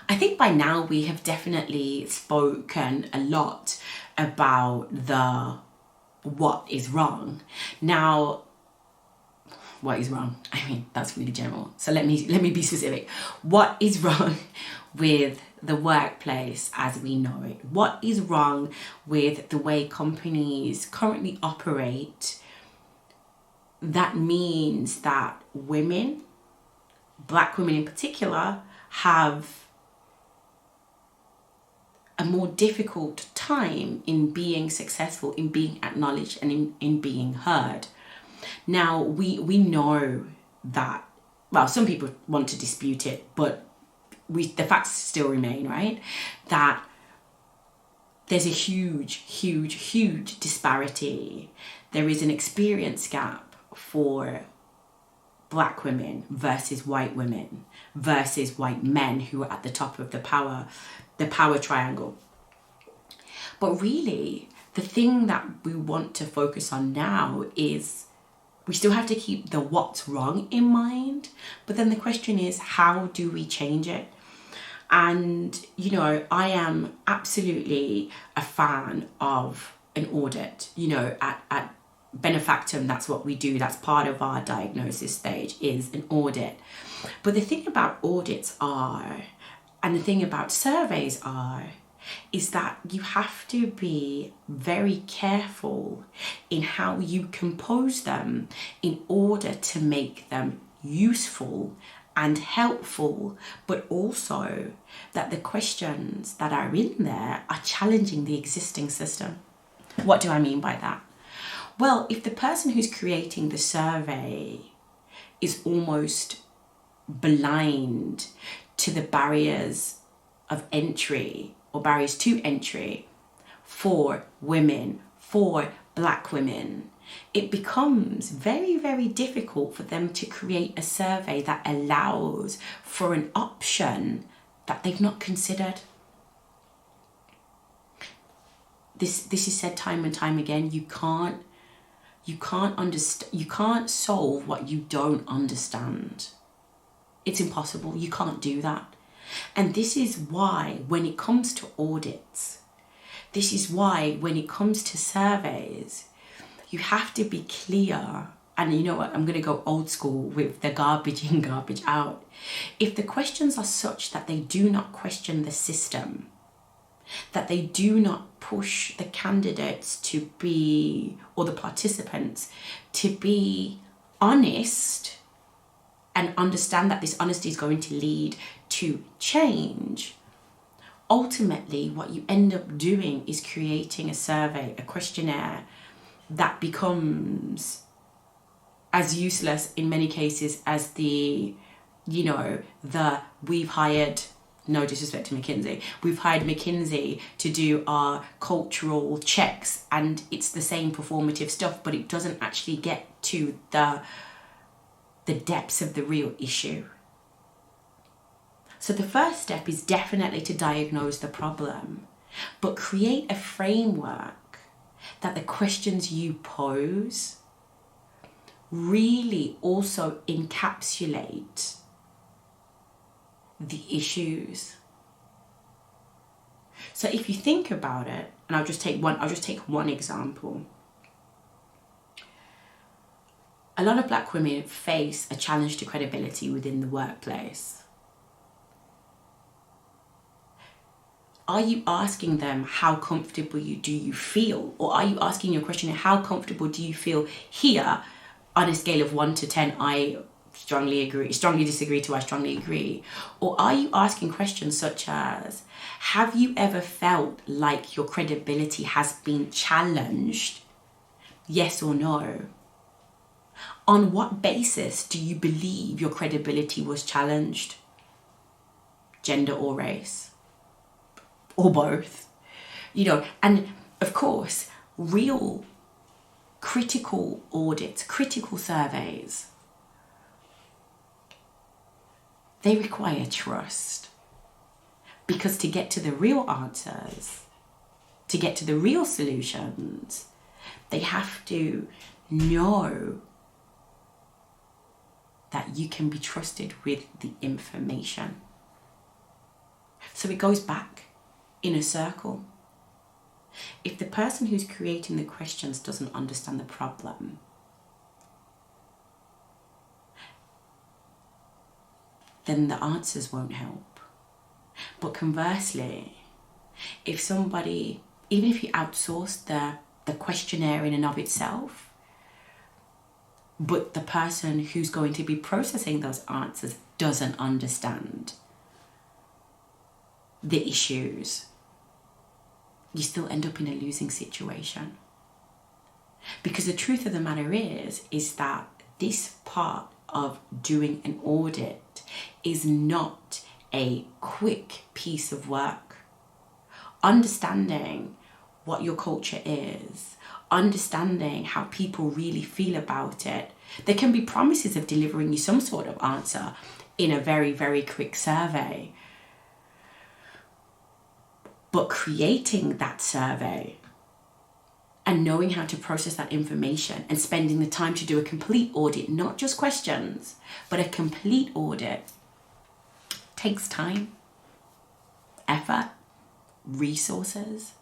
I think by now we have definitely spoken a lot about the what is wrong. Now, what is wrong? I mean, that's really general. So let me be specific. What is wrong with the workplace as we know it? What is wrong with the way companies currently operate? That means that women, Black women in particular, have a more difficult time in being successful, in being acknowledged, and in being heard. Now, we know that, well, some people want to dispute it, but the facts still remain, right? That there's a huge disparity. There is an experience gap for Black women versus white women versus white men who are at the top of the power triangle. But really, the thing that we want to focus on now is we still have to keep the what's wrong in mind, but then the question is, how do we change it? And, you know, I am absolutely a fan of an audit. You know, at Benefactum, that's what we do. That's part of our diagnosis stage, is an audit. But the thing about audits and the thing about surveys is that you have to be very careful in how you compose them in order to make them useful and helpful, but also that the questions that are in there are challenging the existing system. What do I mean by that? Well, if the person who's creating the survey is almost blind to the barriers of entry or barriers to entry for women, for Black women, it becomes very difficult for them to create a survey that allows for an option that they've not considered. This is said time and time again. You can't solve what you don't understand. It's impossible. You can't do that. And this is why when it comes to audits, this is why when it comes to surveys, you have to be clear. And you know what, I'm going to go old school with the garbage in, garbage out. If the questions are such that they do not question the system, that they do not push the candidates to be, or the participants to be honest and understand that this honesty is going to lead to change, ultimately what you end up doing is creating a survey, a questionnaire that becomes as useless in many cases as we've hired, no disrespect to McKinsey, we've hired McKinsey to do our cultural checks, and it's the same performative stuff, but it doesn't actually get to the depths of the real issue. So the first step is definitely to diagnose the problem, but create a framework that the questions you pose really also encapsulate the issues. So if you think about it, and I'll just take one example. A lot of Black women face a challenge to credibility within the workplace. Are you asking them how comfortable do you feel? Or are you asking your question, how comfortable do you feel here on a scale of 1 to 10? I strongly disagree to I strongly agree. Or are you asking questions such as, have you ever felt like your credibility has been challenged? Yes or no? On what basis do you believe your credibility was challenged? Gender or race? Or both? And of course, real critical audits, critical surveys, they require trust. Because to get to the real answers, to get to the real solutions, they have to know that you can be trusted with the information. So it goes back in a circle. If the person who's creating the questions doesn't understand the problem, then the answers won't help. But conversely, if somebody, even if you outsource the questionnaire in and of itself, but the person who's going to be processing those answers doesn't understand the issues, you still end up in a losing situation. Because the truth of the matter is that this part of doing an audit is not a quick piece of work. Understanding what your culture is, understanding how people really feel about it. There can be promises of delivering you some sort of answer in a very, very quick survey. But creating that survey and knowing how to process that information and spending the time to do a complete audit, not just questions, but a complete audit, takes time, effort, resources.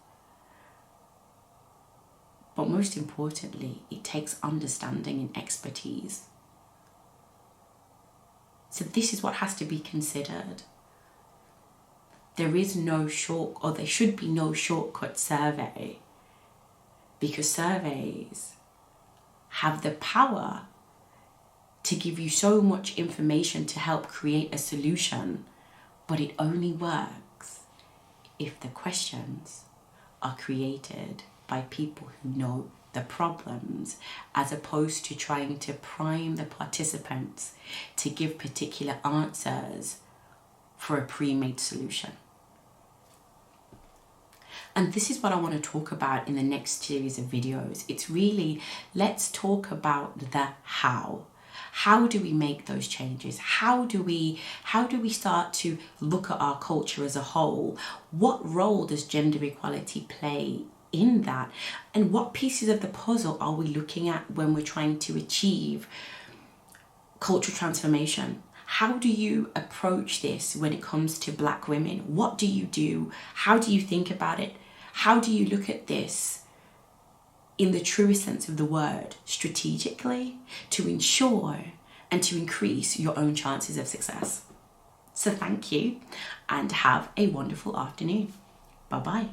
But most importantly, it takes understanding and expertise. So this is what has to be considered. There is no there should be no shortcut survey, because surveys have the power to give you so much information to help create a solution, but it only works if the questions are created by people who know the problems, as opposed to trying to prime the participants to give particular answers for a pre-made solution. And this is what I want to talk about in the next series of videos. It's really, let's talk about the how. How do we make those changes? How do we start to look at our culture as a whole? What role does gender equality play in that? And what pieces of the puzzle are we looking at when we're trying to achieve cultural transformation? How do you approach this when it comes to Black women? What do you do? How do you think about it? How do you look at this in the truest sense of the word, strategically, to ensure and to increase your own chances of success? So thank you and have a wonderful afternoon. Bye-bye.